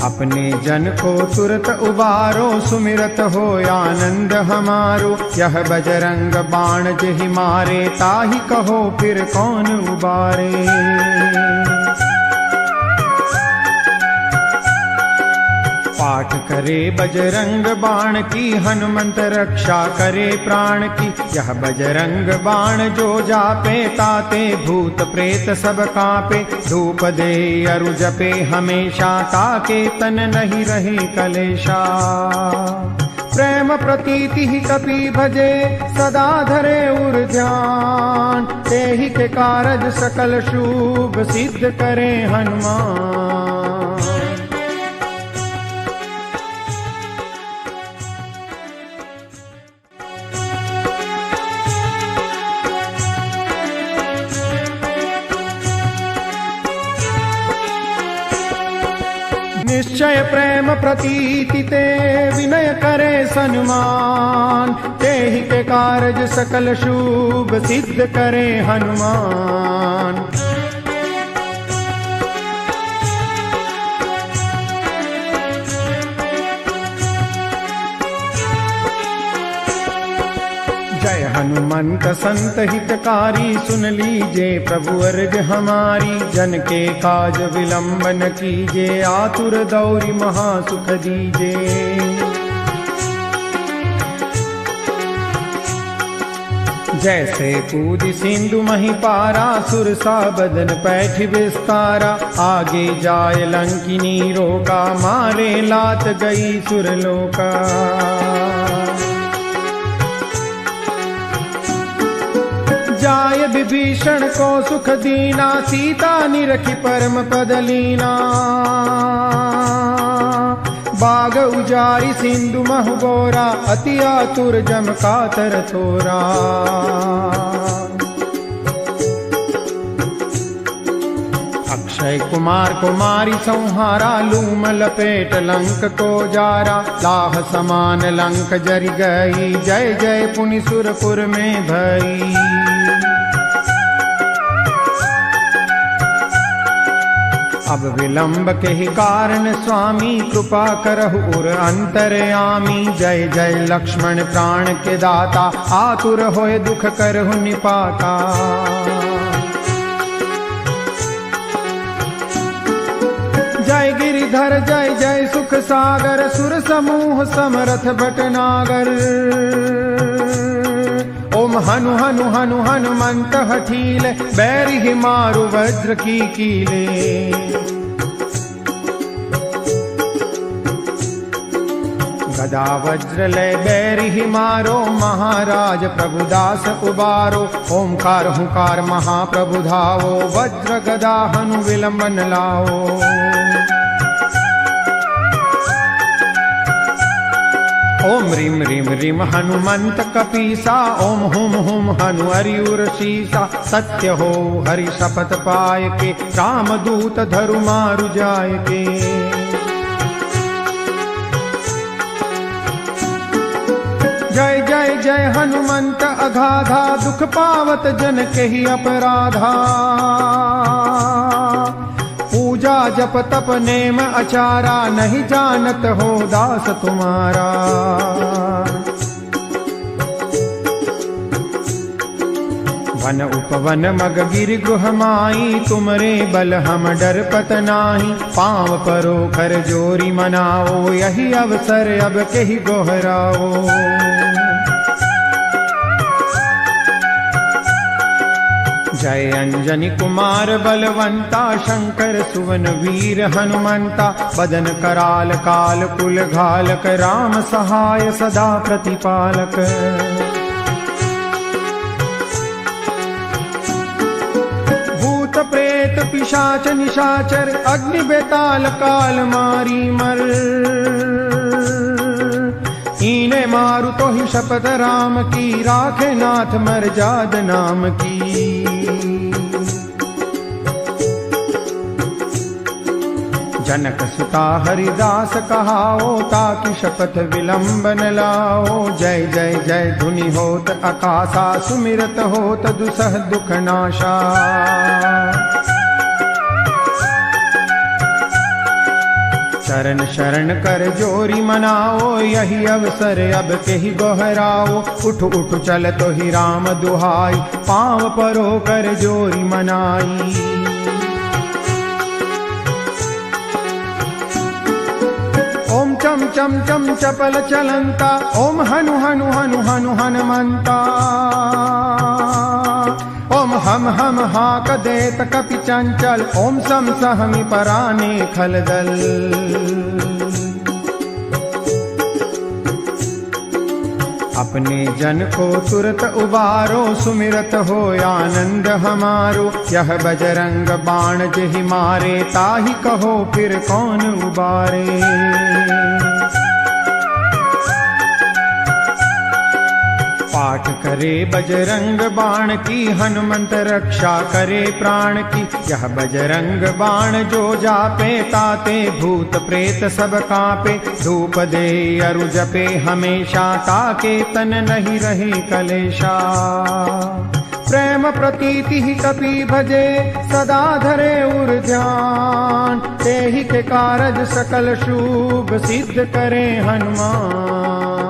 Speaker 1: अपने जन को तुरत उबारो, सुमिरत हो आनंद हमारो। यह बजरंग बाण जहि मारे, ताहि कहो फिर कौन उबारे। पाठ करे बजरंग बाण की, हनुमंत रक्षा करे प्राण की। यह बजरंग बाण जो जापे, ताते भूत प्रेत सब कांपे। धूप दे अरु जपे हमेशा, ताके तन नहीं रहे कलेशा। प्रेम प्रतीति ही कपि भजे, सदा धरे उर ध्यान। तेहि के कारज सकल शुभ, सिद्ध करे हनुमान। निश्चय प्रेम प्रतीति ते, विनय करे सन्मान। तेहि के कारज सकल शुभ, सिद्ध करे हनुमान। हनुमंत संत हितकारी, सुन लीजे प्रभु अर्ज हमारी। जन के काज विलंब न कीजे, आतुर दौरी महासुख दीजे। जैसे कूद सिंधु मही पारा, सुरसा बदन पैठ विस्तारा। आगे जाय लंकिनी रोका, मारे लात गई सुरलोका। जाय विभीषण को सुख दीना, सीता निरखी परम पद लीना। बाग उजारी सिंधु महु बोरा, अति आतुर जम कातर थोरा। अक्षय कुमार कुमारी संहारा, लूम लपेट लंक को जारा। लाह समान लंक जरि गई, जय जय पुनि सुरपुर में भई। अब विलंब के ही कारण स्वामी, कृपा करहु उर अंतरयामी। जय जय लक्ष्मण प्राण के दाता, आतुर होए दुख करहु निपाता। जय गिरिधर जय जय सुख सागर, सुर समूह समरथ भटनागर। ओम हनु हनु हनु हनुमंत हठीले, बैरि मारु वज्र की कीले। गदा वज्र ले बैरि मारो, महाराज प्रभुदास उबारो। ओंकार हुंकार महाप्रभु धावो, वज्र गदा हनु विलंबन लाओ। ओम रीम रीम रीम हनुमंत कपीसा, ओम हुम हुम हनु हरिउर शीसा। सत्य हो हरि शपथ पाय के, रामदूत धरु मारु जाय के। जय जय जय हनुमंत अगाधा, दुख पावत जन के ही अपराधा। पूजा जप तप नेम अचारा, नहीं जानत हो दास तुम्हारा। वन उपवन मग गिर गुह माई, तुमरे बल हम डरपत नाही। पाँव परो कर जोरी मनाओ, यही अवसर अब केहि गोहराओ। जय अंजनी कुमार बलवंता, शंकर सुवन वीर हनुमंता। बदन कराल काल कुल घालक, राम सहाय सदा प्रतिपालक। भूत प्रेत पिशाच निशाचर, अग्नि बेताल काल मारी मर। ईने मारु तो ही शपथ राम की, राखे नाथ मर्याद नाम की। जनक सुता हरिदास कहाओ, ताकि शपथ विलंब न लाओ। जय जय जय धुनि होत आकाशा, सुमिरत होत दुसह दुख नाशा। चरण शरण कर जोरी मनाओ, यही अवसर अब केहि गोहराओ। उठ उठ चल तो ही राम दुहाई, पाँव परो कर जोरी मनाई। ओम चम चम चम चपल चलंता, ओम हनु हनु हनु हनु हनुमंता। ओम हम हाक देत कपि चंचल, ओम सम सहमि पराने खलदल। अपने जन को तुरत उबारो, सुमिरत हो आनंद हमारो। यह बजरंग बाण जेहि मारे, ताहि कहो फिर कौन उबारे। पाठ करे बजरंग बाण की, हनुमंत रक्षा करे प्राण की। यह बजरंग बाण जो जापे, ताते भूत प्रेत सब कांपे। धूप दे अरु जपे हमेशा, ताके तन नहीं रहे कलेशा। प्रेम प्रतीति ही कपि भजे, सदा धरे उर ध्यान। तेहि के कारज सकल शुभ, सिद्ध करे हनुमान।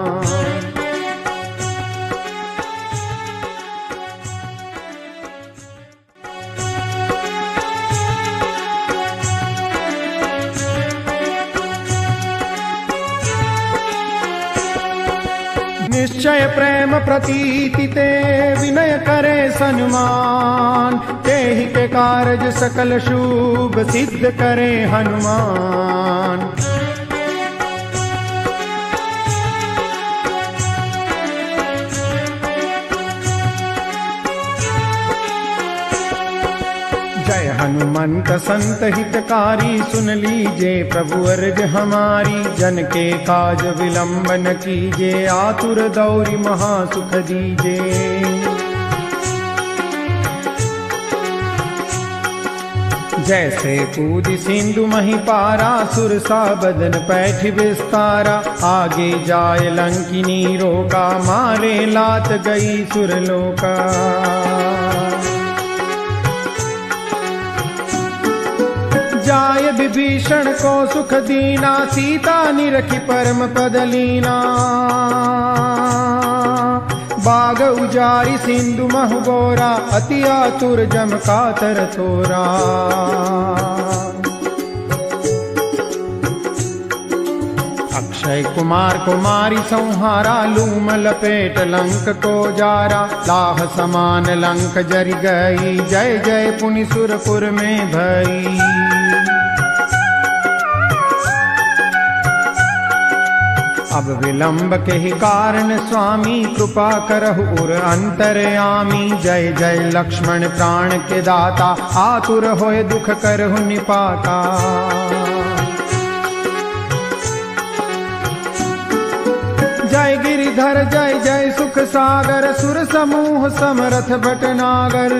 Speaker 1: निश्चय प्रेम प्रतीति ते विनय करे सन्मान, तेहि के कारज सकल शुभ सिद्ध करे हनुमान। जय हनुमंत संत हितकारी, सुन लीजे प्रभु अर्ज हमारी। जन के काज विलंब न कीजे, आतुर दौरी महासुख दीजे। जैसे कूद सिंधु मही पारा, सुरसा बदन पैठ विस्तारा। आगे जाय लंकिनी रोका, मारे लात गई सुरलोका। जाय विभीषण को सुख दीना, सीता निरखी परम पद लीना। बाग उजारी सिंधु महु गोरा, अति आतुर जम कातर तोरा। अक्षय कुमार कुमारी संहारा, लूम लपेट लंक को जारा। लाह समान लंक जरि गई, जय जय पुनि सुरपुर में भई। अब विलंब के ही कारण स्वामी, कृपा करहु उर अंतरयामी। जय जय लक्ष्मण प्राण के दाता, आतुर होय दुख करहु निपाता। जय गिरिधर जय जय सुख सागर, सुर समूह समरथ भटनागर।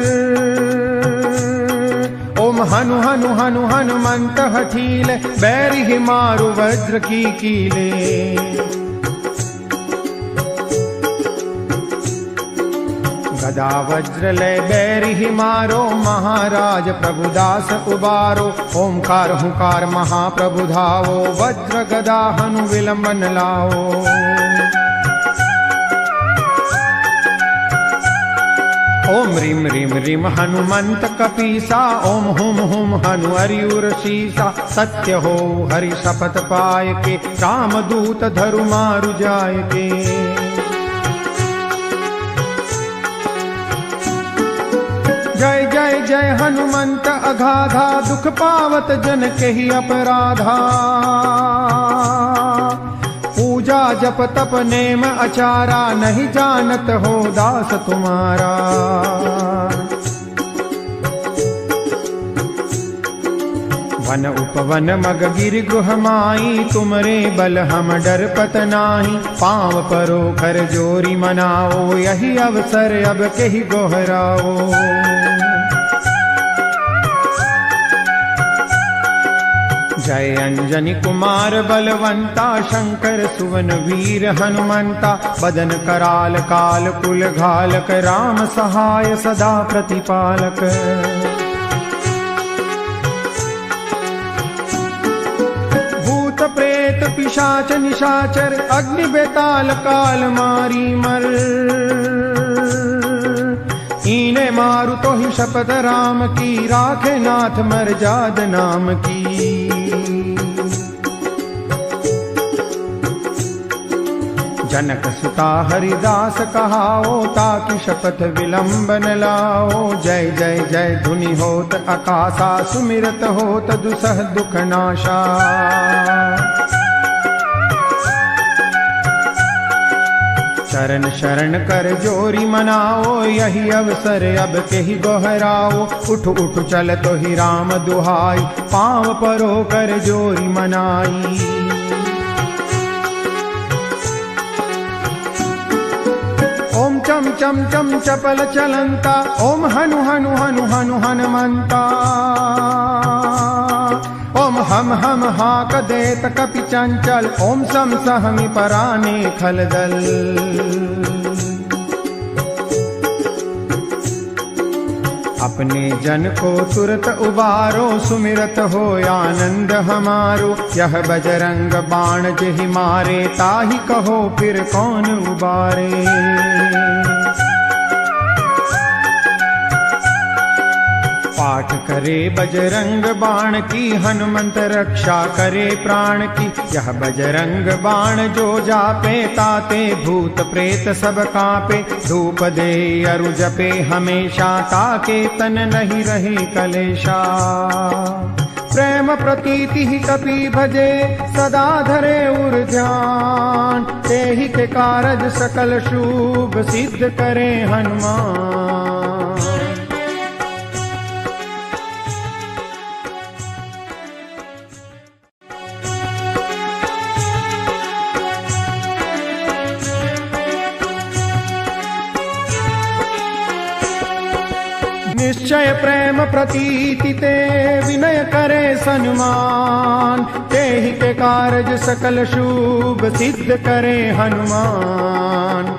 Speaker 1: ओम हनु हनु हनु हनुमंत हठीले, बैरि ही मारु वज्र की कीले। गदा वज्र लय बैरि ही मारो, महाराज प्रभुदास उबारो। ओमकार हुकार महाप्रभु धावो, वज्र गदा हनु विलंबन लाओ। ओम रीम रीम रीम हनुमंत कपीसा, ओम हुम हुम हनु हरिउर शीसा। सत्य हो हरि शपथ पाय के, रामदूत धरु मारु जाय के। जय जय जय हनुमंत अगाधा, दुख पावत जन के ही अपराधा। पूजा जप तप नेम अचारा, नहीं जानत हो दास तुम्हारा। वन उपवन मग गिर गुह माई, तुमरे बल हम डरपत नाही। पाँव परो कर जोरी मनाओ, यही अवसर अब कही गोहराओ। जय अंजनी कुमार बलवंता, शंकर सुवन वीर हनुमंता। बदन कराल काल कुल घालक, राम सहाय सदा प्रतिपालक। भूत प्रेत पिशाच निशाचर, अग्नि बेताल काल मारी मर। इने मारु तो ही शपथ राम की, राखे नाथ मर्याद नाम की। जनक सुता हरिदास कहाओ, ताकि शपथ विलंब न लाओ। जय जय जय धुनि होत आकाशा, सुमिरत होत दुसह दुख नाशा। चरण शरण कर जोरी मनाओ, यही अवसर अब केहि गोहराओ। उठ उठ चल तो ही राम दुहाई, पाँव परो कर जोरी मनाई। ओम चम चम चम चपल चलंता, ओम हनु हनु हनु हनु हनुमंता। ओम हम हाक देत कपि चंचल, ओम सम सहमि पराने खलदल। अपने जन को तुरत उबारो, सुमिरत हो आनंद हमारो। यह बजरंग बाण जेहि मारे, ताहि कहो फिर कौन उबारे। पाठ करे बजरंग बाण की, हनुमंत रक्षा करे प्राण की। यह बजरंग बाण जो जापे, ताते भूत प्रेत सब कांपे। धूप दे अरु जपे हमेशा, ताके तन नहीं रहे कलेशा। प्रेम प्रतीति ही कपि भजे, सदा धरे उर ध्यान। तेहि के कारज सकल शुभ, सिद्ध करे हनुमान। निश्चय प्रेम प्रतीति ते, विनय करे सन्मान। तेहि के कारज सकल शुभ, सिद्ध करे हनुमान।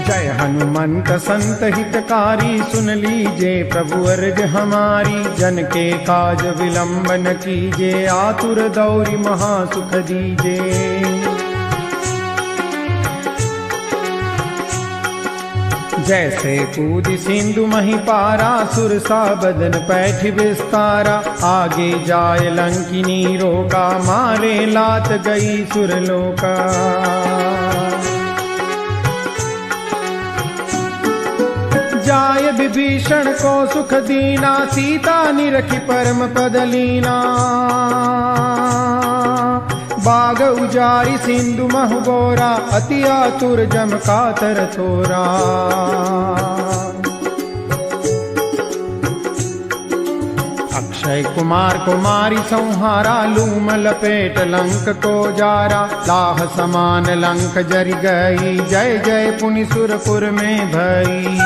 Speaker 1: जय हनुमंत संत हितकारी, सुन लीजे प्रभु अर्ज हमारी। जन के काज विलंब न कीजे, आतुर दौरी महासुख दीजे। जैसे कूद सिंधु मही पारा, सुरसा बदन पैठ विस्तारा। आगे जाय लंकिनी रोका, मारे लात गई सुरलोका। जाय विभीषण को सुख दीना, सीता निरखी परम पद लीना। बाग उजारी सिंधु महु बोरा, अति आतुर जम कातर थोरा। अक्षय कुमार कुमारी संहारा, लूम लपेट लंक को जारा। लाह समान लंक जरि गई, जय जय पुनि सुरपुर में भई।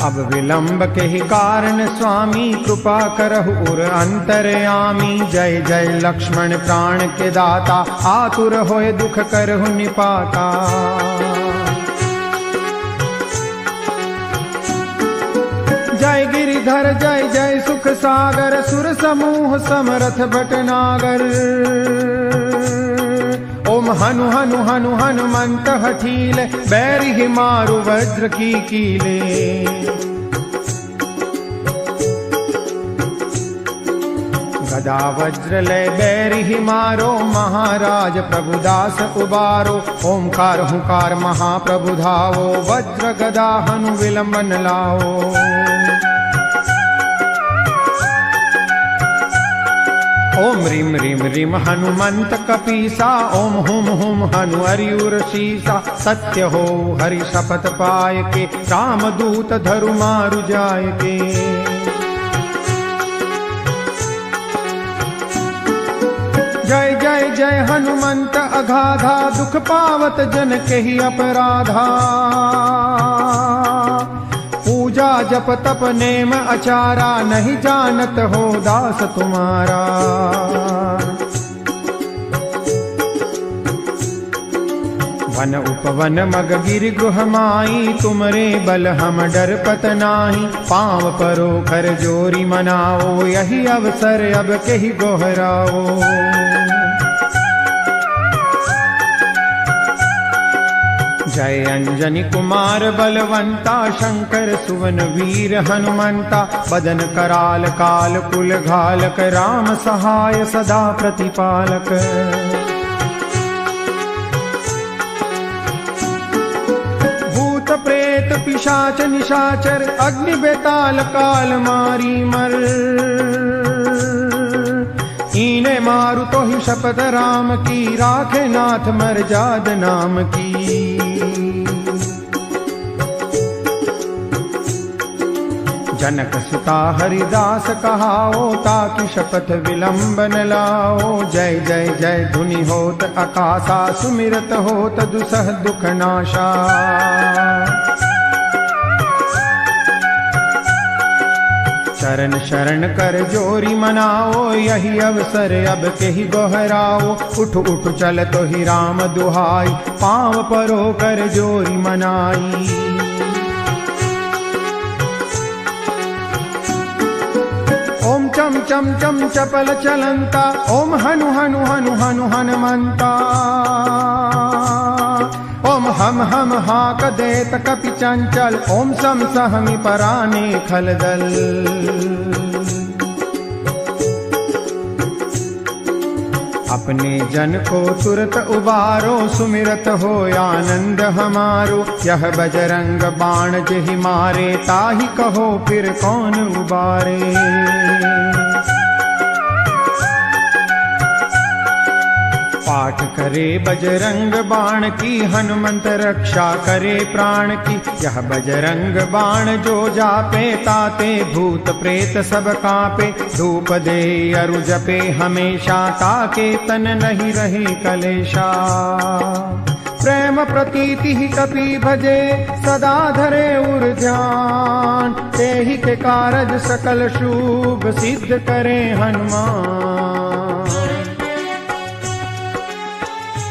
Speaker 1: अब विलंब के ही कारण स्वामी, कृपा करहु उर अंतरयामी। जय जय लक्ष्मण प्राण के दाता, आतुर होय दुख करहु निपाता। जय गिरिधर जय जय सुख सागर, सुर समूह समरथ भटनागर। ओम हनु हनु हनु हनुमंत हठीले, बैरि ही मारु वज्र की कीले। गदा वज्र ले बैरि ही मारो, महाराज प्रभुदास उबारो। ओंकार हुंकार महाप्रभु धावो, वज्र गदा हनु विलंबन लाओ। ओम रीम रीम रीम हनुमंत कपीसा, ओम हुम हुम हनु हरिउर शीसा। सत्य हो हरि शपथ पाय के, रामदूत धरु मारु जाय के। जय जय जय हनुमंत अगाधा, दुख पावत जन के ही अपराधा। पूजा जप तप नेम अचारा, नहीं जानत हो दास तुम्हारा। वन उपवन मग गिर गृह माई, तुमरे बल हम डरपत नाही। पाँव परो कर जोरी मनाओ, यही अवसर अब केहि गोहराओ। जय अंजनी कुमार बलवंता, शंकर सुवन वीर हनुमंता। बदन कराल काल कुल घालक, राम सहाय सदा प्रतिपालक। भूत प्रेत पिशाच निशाचर, अग्नि बेताल काल मारी मर। ईने मारु तो ही शपथ राम की, राखे नाथ मर्याद नाम की। जनक सुता हरिदास कहाओ, ताकि शपथ विलंब न लाओ। जय जय जय धुनि होत आकाशा, सुमिरत होत दुसह दुख नाशा। चरण शरण कर जोरी मनाओ, यही अवसर अब केहि गोहराओ। उठ उठ चल तो ही राम दुहाई, पाँव परो कर जोरी मनाई। ओम चम चम चम चपल चलंता, ओम हनु हनु हनु हनु हनुमंता। ओम हम हाक देत कपि चंचल, ओम सम सहमि पराने खलदल। अपने जन को तुरत उबारो, सुमिरत हो आनंद हमारो। यह बजरंग बाण जेहि मारे, ताहि कहो फिर कौन उबारे। पाठ करे बजरंग बाण की, हनुमंत रक्षा करे प्राण की। यह बजरंग बाण जो जापे, ताते भूत प्रेत सब कांपे। धूप दे अरु जपे हमेशा, ताके तन नहीं रहे कलेशा। प्रेम प्रतीति ही कपि भजे, सदा धरे उर ध्यान। तेहि के कारज सकल शुभ, सिद्ध करे हनुमान।